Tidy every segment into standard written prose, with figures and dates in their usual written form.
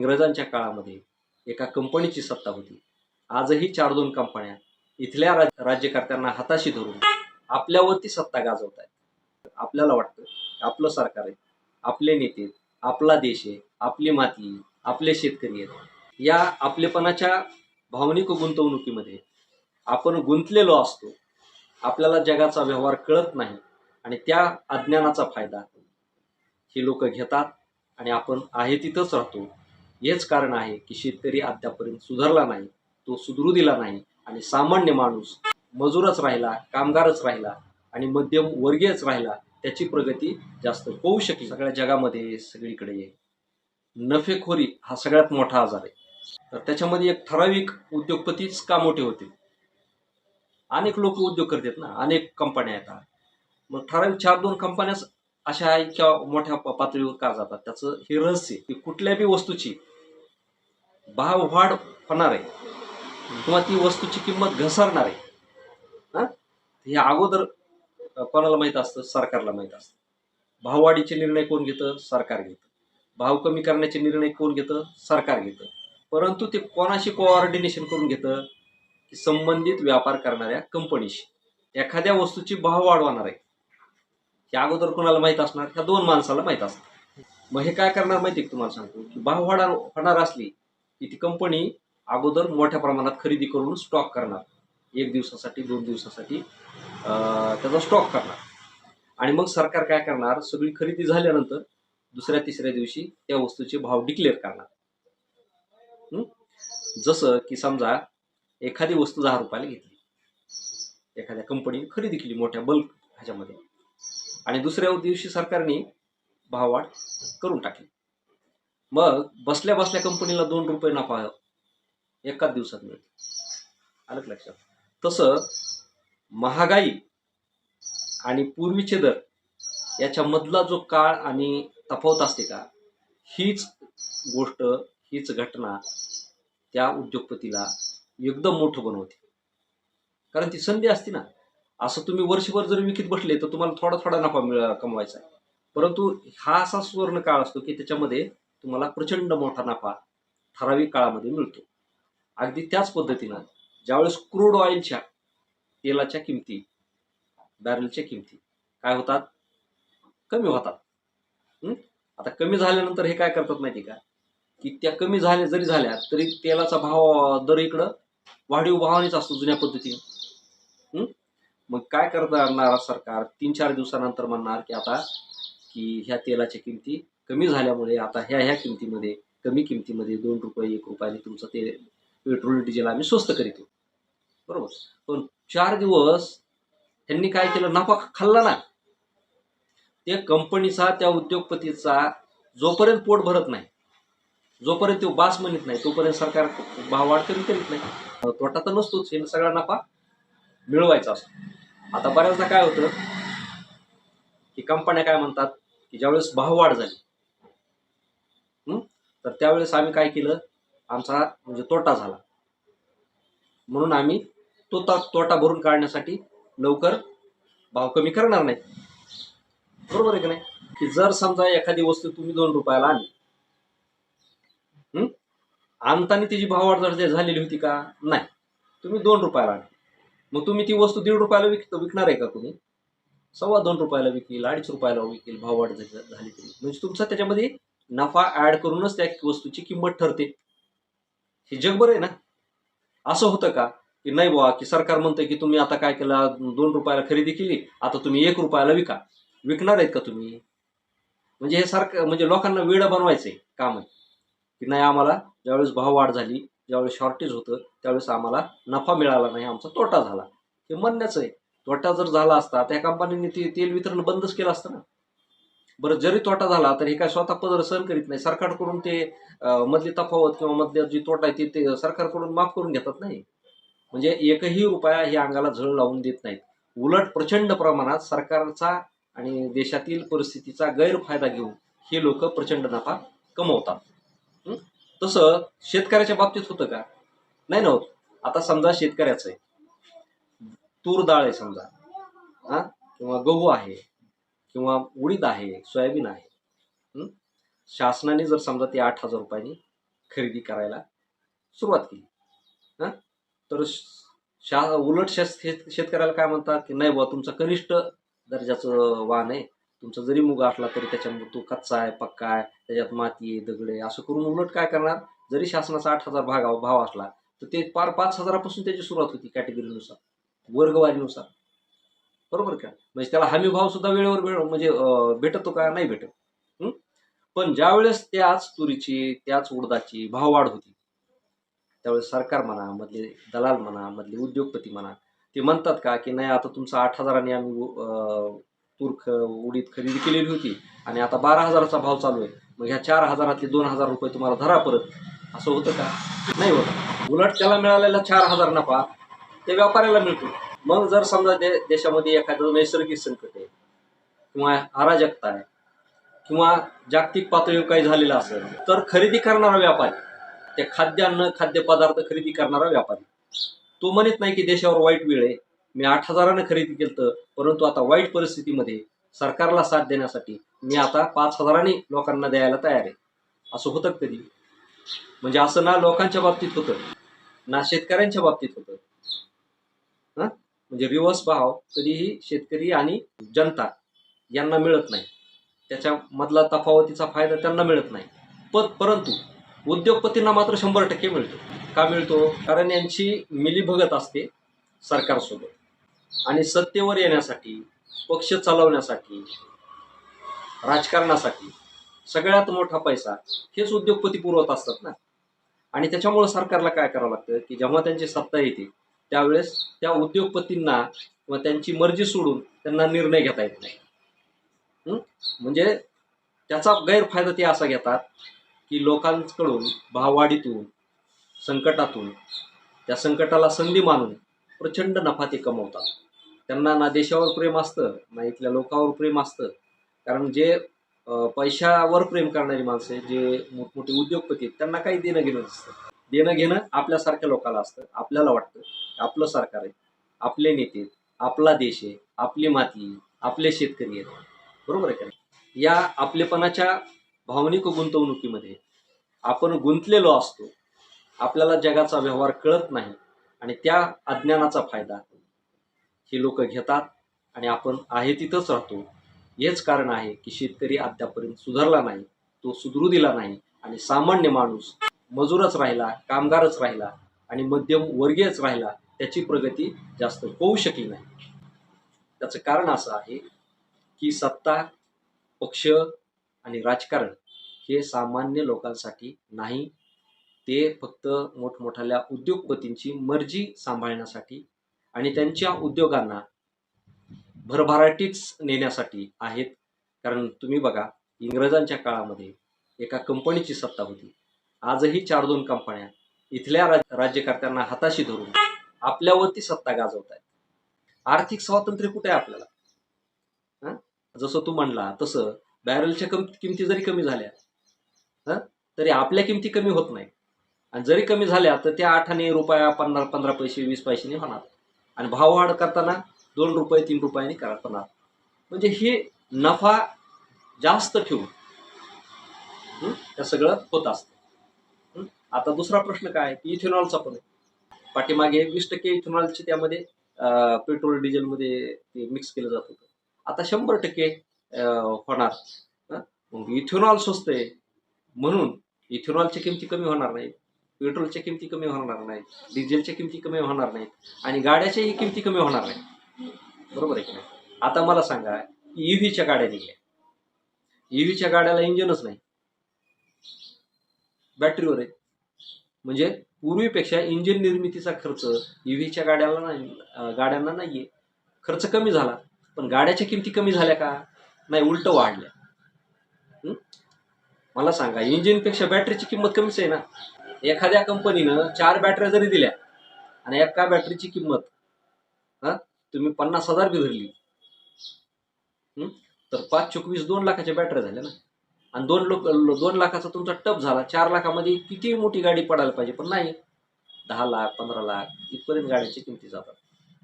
इंग्रजांच्या काळामध्ये एका कंपनीची सत्ता होती. आजही 4-2 कंपन्या इथल्या राज्यकर्त्यांना हाताशी धरून आपल्यावरती सत्ता गाजवत आहेत. आपल्याला वाटतं आपलं सरकार आहे, आपले नेते, आपला देश आहे, आपली माती, आपले शेतकरी आहेत. या आपलेपणाच्या भावनिक गुंतवणुकीमध्ये आपण गुंतलेलो असतो. आपल्याला जगाचा व्यवहार कळत नाही आणि त्या अज्ञानाचा फायदा हे लोक घेतात आणि आपण आहे तिथंच राहतो. हेच कारण आहे की शेतकरी अद्यापर्यंत सुधारला नाही, तो सुधरू दिला नाही आणि सामान्य माणूस मजूरच राहिला, कामगारच राहिला आणि मध्यम वर्गीयच राहिला. त्याची प्रगती जास्त होऊ शकली. सगळ्या जगामध्ये सगळीकडे नफेखोरी हा सगळ्यात मोठा आजार आहे. तर त्याच्यामध्ये एक ठराविक उद्योगपतीच का मोठे होते? अनेक लोक उद्योग करतात ना, अनेक कंपन्या येतात. मग ठराविक 4-2 कंपन्याच अशा इतक्या मोठ्या पातळीवर का जातात? त्याचं हे रहस्य की कुठल्याही वस्तूची भाववाढ होणार आहे किंवा ती वस्तूची किंमत घसरणार आहे. हे अगोदर कोणाला माहित असतं? सरकारला माहित असतं. भाववाढीचे निर्णय कोण घेतं? सरकार घेतं. भाव कमी करण्याचे निर्णय कोण घेतं? सरकार घेतं. परंतु ते कोणाशी कोऑर्डिनेशन करून घेतं? की संबंधित व्यापार करणाऱ्या कंपनीशी. एखाद्या वस्तूची भाव वाढवणार आहे हे अगोदर कोणाला माहित असणार? ह्या 2 माणसाला माहित असणार. मग हे काय करणार माहिती आहे तुम्हाला सांगतो की भाव होणार असली की ती कंपनी अगोदर मोठ्या प्रमाणात खरेदी करून स्टॉक करणार. 1 दिवसासाठी 2 दिवसासाठी त्याचा स्टॉक करणार आणि मग सरकार काय करणार? सगळी खरेदी झाल्यानंतर दुसऱ्या तिसऱ्या दिवशी त्या वस्तूचे भाव डिक्लेअर करणार. जसं की समजा एखादी वस्तू 10 रुपयाला घेतली, एखाद्या कंपनीने खरेदी केली मोठ्या बल्क ह्याच्यामध्ये आणि दुसऱ्या दिवशी सरकारने भाववाढ करून टाकली. मग बसल्या बसल्या कंपनीला 2 रुपये नफा एकाच दिवसात मिळतो. आलं लक्षात? तसं महागाई आणि पूर्वीचे दर याच्यामधला जो काळ आणि तफावत असते का, हीच गोष्ट, हीच घटना त्या उद्योगपतीला एकदम मोठं बनवते. कारण ती संधी असते ना. असं तुम्ही वर्षभर जर विकत बसले तर तुम्हाला थोडा थोडा नफा कमवायचा आहे. परंतु हा असा सुवर्ण काळ असतो की त्याच्यामध्ये तुम्हाला प्रचंड मोठा नफा ठराविक काळामध्ये मिळतो. अगदी त्याच पद्धतीनं ज्यावेळेस क्रूड ऑइलच्या तेलाच्या किमती, बॅरलच्या किमती काय होतात? कमी होतात. आता कमी झाल्यानंतर हे काय करतात माहिती का? की त्या कमी जरी झाल्या तरी तेलाचा भाव दर इकडं वाढीव भावानेच असतो जुन्या पद्धतीने. मग काय करणार सरकार? 3-4 दिवसानंतर म्हणणार की आता की ह्या तेलाच्या किमती कमी झाल्यामुळे आता ह्या किमतीमध्ये, कमी किमतीमध्ये 2 रुपये 1 रुपयाने तुमचं ते पेट्रोल डिझेल आम्ही स्वस्त करीतो. बरोबर. पण 4 दिवस त्यांनी काय केलं? नफा खाल्ला ना. त्या कंपनीचा, त्या उद्योगपतीचा जोपर्यंत पोट भरत नाही, जोपर्यंत तो बास म्हणत नाही, तोपर्यंत सरकार भाववाढ करीत नाही. तोटा तर नसतोच, हे सगळा नफा मिळवायचा असतो. आता बऱ्याचदा काय होतं की कंपन्या काय म्हणतात की ज्यावेळेस भाववाढ झाली तर त्यावेळेस आम्ही काय केलं? आमचा म्हणजे तोटा झाला म्हणून आम्ही तोटा भरून काढण्यासाठी लवकर भाव कमी करणार नाही. बरोबर आहे की नाही? की जर समजा एखादी वस्तू तुम्ही 2 रुपयाला आणली, आणताना तिची भाववाढ झालेली होती का? नाही. तुम्ही 2 रुपयाला आणली. मग तुम्ही ती वस्तू 1.5 रुपयाला विकणार आहे का? तुम्ही 2.25 रुपयाला विकेल, 2.5 रुपयाला विकेल, भाववाढ झाली तरी. म्हणजे तुमचा त्याच्यामध्ये नफा ऍड करूनच त्या वस्तूची किंमत ठरते. हे जगभर आहे ना. असं होतं का की नाही बुवा की सरकार म्हणतंय की तुम्ही आता काय केलं? 2 रुपयाला खरेदी केली, आता तुम्ही 1 रुपयाला विका. विकणार आहेत का तुम्ही? म्हणजे हे सारखं म्हणजे लोकांना वेळं बनवायचंय काम आहे की नाही, आम्हाला ज्यावेळेस भाववाढ झाली, ज्यावेळेस शॉर्टेज होतं, त्यावेळेस आम्हाला नफा मिळाला नाही, आमचा तोटा झाला. हे म्हणण्याचं आहे. तोटा जर झाला असता त्या कंपनीने तेल वितरण बंदच केलं असतं ना. बरं, जरी तोटा झाला तर हे काय स्वतः पदर सहन करीत नाही. सरकारकडून ते मधली तफावत किंवा मधल्या जी तोटा आहे ते सरकारकडून माफ करून घेतात नाही. म्हणजे एकही रुपया हे अंगाला झळ लावून देत नाहीत. उलट प्रचंड प्रमाणात सरकारचा आणि देशातील परिस्थितीचा गैरफायदा घेऊन हे लोक प्रचंड नफा कमवतात. तसं शेतकऱ्याच्या बाबतीत होतं का? नाही ना होत. आता समजा शेतकऱ्याचं आहे, तूर डाळ आहे समजा, किंवा गहू आहे किंवा उडीद आहे, सोयाबीन आहे. शासनाने जर समजा ते 8,000 रुपयांनी खरेदी करायला सुरुवात केली. हं? तर उलट शेतकऱ्याला काय म्हणतात की नाही बुवा तुमचा कनिष्ठ दर्जाचं वाहन आहे, तुमचा जरी मुग असला तरी त्याच्यामध्ये तो कच्चा आहे, पक्का आहे, त्याच्यात माती आहे, दगड आहे, असं करून उलट काय करणार, जरी शासनाचा 8,000 भाव असला तर ते पार 5,000पासून त्याची सुरुवात होती कॅटेगरीनुसार, वर्गवारीनुसार. बरोबर का? म्हणजे त्याला हमी भाव सुद्धा वेळेवर म्हणजे भेटतो का? नाही भेटत. हं? पण ज्यावेळेस त्याच तुरीची, त्याच उडदाची भाववाढ होती, त्यावेळेस सरकार म्हणा, मधले दलाल म्हणा, मधले उद्योगपती म्हणा, ते म्हणतात का की नाही आता तुमचं 8,000 आम्ही उडीद खरेदी केलेली होती आणि आता 12,000चा भाव चालू आहे. मग ह्या 4,000तले 2,000 रुपये तुम्हाला धरा परत. असं होतं का? नाही होत. उलट त्याला मिळालेला 4,000 नफा ते व्यापाऱ्याला मिळतो. मग जर समजा देशामध्ये एखादं नैसर्गिक संकट आहे किंवा अराजकता आहे किंवा जागतिक पातळीवर काही झालेलं असेल तर खरेदी करणारा व्यापारी, ते खाद्यान्न खाद्यपदार्थ खरेदी करणारा व्यापारी, तो म्हणत नाही की देशावर वाईट वेळ आहे, मी 8,000 खरेदी केलं परंतु आता वाईट परिस्थितीमध्ये सरकारला साथ देण्यासाठी मी आता 5,000 लोकांना द्यायला तयार आहे. असं होतं कधी? म्हणजे असं ना लोकांच्या बाबतीत होतं ना शेतकऱ्यांच्या बाबतीत होतं. म्हणजे रिव्हर्स भाव कधीही शेतकरी आणि जनता यांना मिळत नाही, त्याच्या मधला तफावतीचा फायदा त्यांना मिळत नाही. परंतु उद्योगपतींना मात्र 100% मिळतो. का मिळतो? कारण यांची मिलीभगत असते सरकारसोबत आणि सत्तेवर येण्यासाठी, पक्ष चालवण्यासाठी, राजकारणासाठी सगळ्यात मोठा पैसा हेच उद्योगपती पुरवत असतात ना. आणि त्याच्यामुळे सरकारला काय करावं लागतं की जेव्हा त्यांची सत्ता येते त्यावेळेस त्या उद्योगपतींना किंवा त्यांची मर्जी सोडून त्यांना निर्णय घेता येत नाही. म्हणजे त्याचा गैरफायदा ते असा घेतात की लोकांकडून भाववाढीतून, संकटातून, त्या संकटाला संधी मानून प्रचंड नफा ते कमवतात. त्यांना ना देशावर प्रेम असतं ना इथल्या लोकांवर प्रेम असतं. कारण जे पैशावर प्रेम करणारी माणसं, जे मोठमोठे उद्योगपती आहेत, त्यांना काही देणं घेणं नसतं. देणं घेणं आपल्यासारख्या लोकांना असतं. आपल्याला वाटतं आपलं सरकार आहे, आपले नेते, आपला देश आहे, आपली माती, आपले शेतकरी आहेत. बरोबर आहे का? या आपलेपणाच्या भावनिक गुंतवणुकीमध्ये आपण गुंतलेलो असतो. आपल्याला जगाचा व्यवहार कळत नाही आणि त्या अज्ञानाचा फायदा हे लोक घेतात आणि आपण आहे तिथंच राहतो. हेच कारण आहे की शेतकरी अद्यापर्यंत सुधारला नाही, तो सुधरू दिला नाही आणि सामान्य माणूस मजूरच राहिला, कामगारच राहिला आणि मध्यम वर्गीयच राहिला. त्याची प्रगती जास्त होऊ शकली नाही. त्याचं कारण असं आहे की सत्ता, पक्ष आणि राजकारण हे सामान्य लोकांसाठी नाही, ते फक्त मोठमोठ्या उद्योगपतींची मर्जी सांभाळण्यासाठी आणि त्यांच्या उद्योगांना भरभराटीच नेण्यासाठी आहेत. कारण तुम्ही बघा, इंग्रजांच्या काळामध्ये एका कंपनीची सत्ता होती. आजही 4-2 कंपन्या इथल्या राज्यकर्त्यांना हाताशी धरून आपल्यावरती सत्ता गाजवत आहेत. आर्थिक स्वातंत्र्य कुठे आहे आपल्याला? जसं तू म्हणला तसं बॅरलच्या किमती जरी कमी झाल्या तरी आपल्या किमती कमी होत नाही. आणि जरी कमी झाल्या तर त्या 8 आणे रुपया 15 पैसे 20 पैशांनी होणार आणि भाववाढ करताना 2 रुपये 3 रुपयांनी करणार. म्हणजे हे नफा जास्त ठेवून त्या सगळं होत असतं. आता दुसरा प्रश्न काय की इथेनॉलचा पण आहे. पाठीमागे 20% इथेनॉलचे त्यामध्ये पेट्रोल डिझेलमध्ये ते मिक्स केलं जात होतं. आता 100% होणार. मग इथेनॉल स्वस्त आहे म्हणून इथेनॉलच्या किमती कमी होणार नाहीत, पेट्रोलच्या किमती कमी होणार नाहीत, डिझेलच्या किमती कमी होणार नाहीत आणि गाड्याच्याही किमती कमी होणार नाहीत. बरोबर आहे की नाही? आता मला सांगा, ईव्हीच्या गाड्या निघल्या. ईव्हीच्या गाड्याला इंजिनच नाही, बॅटरीवर आहे. म्हणजे पूर्वीपेक्षा इंजिन निर्मितीचा खर्च ईव्हीच्या गाड्यांना नाहीये. खर्च कमी झाला, पण गाड्याच्या किमती कमी झाल्या का? नाही, उलट वाढल्या. मला सांगा, इंजिनपेक्षा बॅटरीची किंमत कमीच आहे ना. एखाद्या कंपनीनं 4 बॅटऱ्या जरी दिल्या आणि एका बॅटरीची किंमत तुम्ही 50,000 बी धरली तर 5 चोक 20 2 लाखाच्या बॅटऱ्या झाल्या ना. आणि 2 लाखाचा तुमचा टप झाला, 4 लाखामध्ये किती मोठी गाडी पडायला पाहिजे, पण नाही, 10 लाख 15 लाख इथपर्यंत गाड्याची किमती जातात.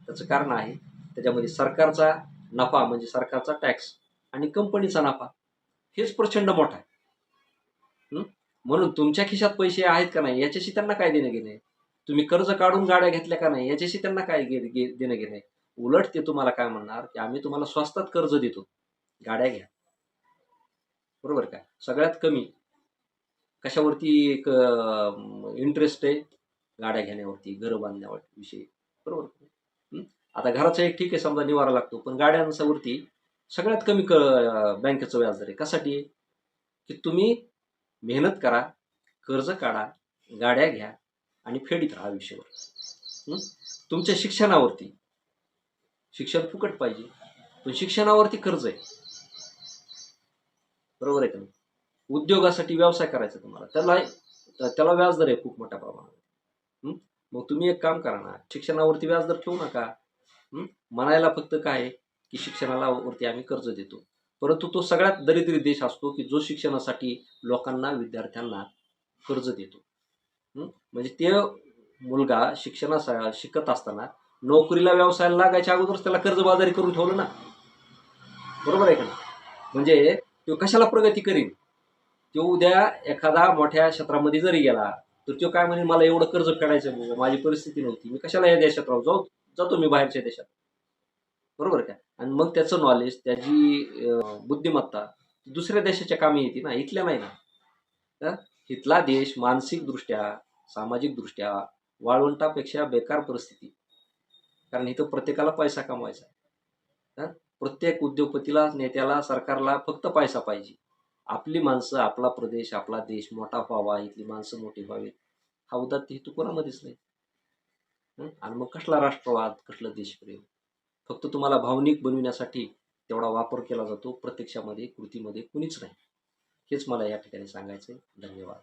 त्याचं कारण आहे त्याच्यामध्ये सरकारचा नफा म्हणजे सरकारचा टॅक्स आणि कंपनीचा नफा हेच प्रचंड मोठा आहे. म्हणून तुमच्या खिशात पैसे आहेत का नाही याच्याशी त्यांना काय देणं घेणं आहे. तुम्ही कर्ज काढून गाड्या घेतल्या का नाही याच्याशी त्यांना काय देणं घेणं आहे. उलट ते तुम्हाला काय म्हणणार की आम्ही तुम्हाला स्वस्तात कर्ज देतो, गाड्या घ्या. बरोबर का? सगळ्यात कमी कशावरती एक इंटरेस्ट आहे? गाड्या घेण्यावरती, घरं बांधण्यावर विषयी. बरोबर का? हं? आता घराचा एक ठीक आहे समजा निवारा लागतो, पण गाड्यांवरती सगळ्यात कमी बँकेचं व्याजदर आहे. कशासाठी आहे? की तुम्ही मेहनत करा, कर्ज काढा, गाड्या घ्या आणि फेडीत राहा आयुष्यभर. हं? तुमच्या शिक्षणावरती, शिक्षण फुकट पाहिजे, पण शिक्षणावरती कर्ज आहे. बरोबर आहे का नाही? उद्योगासाठी व्यवसाय करायचा तुम्हाला, त्याला व्याजदर आहे खूप मोठ्या प्रमाणात. हं? मग तुम्ही एक काम करा ना, शिक्षणावरती व्याजदर ठेवू नका. म्हणायला फक्त काय आहे, की शिक्षणाला वरती आम्ही कर्ज देतो. परंतु तो सगळ्यात दरिद्री देश असतो, की जो शिक्षणासाठी लोकांना, विद्यार्थ्यांना कर्ज देतो. म्हणजे ते मुलगा शिकत असताना नोकरीला, व्यवसायाला लागायच्या अगोदरच त्याला कर्जबाजारी करून ठेवलं ना. बरोबर आहे का नाही? म्हणजे तो कशाला प्रगती करीन? तो उद्या एखादा मोठ्या क्षेत्रामध्ये जरी गेला तर तो काय म्हणेल, मला एवढं कर्ज फेडायचं बाबा, माझी परिस्थिती नव्हती, मी कशाला या देशात राहू, जातो मी बाहेरच्या देशात. बरोबर का? आणि मग त्याचं नॉलेज, त्याची बुद्धिमत्ता दुसऱ्या देशाच्या कामी येते ना, इथल्या नाही ना. तर इथला देश मानसिकदृष्ट्या, सामाजिकदृष्ट्या वाळवंटापेक्षा बेकार परिस्थिती. कारण इथं प्रत्येकाला पैसा कमवायचा. प्रत्येक उद्योगपतीला, नेत्याला, सरकारला फक्त पैसा पाहिजे. आपली माणसं, आपला प्रदेश, आपला देश मोठा व्हावा, इथली माणसं मोठी व्हावीत, हा उदात्त हेतू कोणामध्येच नाही. आणि मग कसला राष्ट्रवाद, कसलं देशप्रेम? फक्त तुम्हाला भावनिक बनविण्यासाठी तेवढा वापर केला जातो. प्रत्यक्षामध्ये, कृतीमध्ये कुणीच नाही. हेच मला या ठिकाणी सांगायचं आहे. धन्यवाद.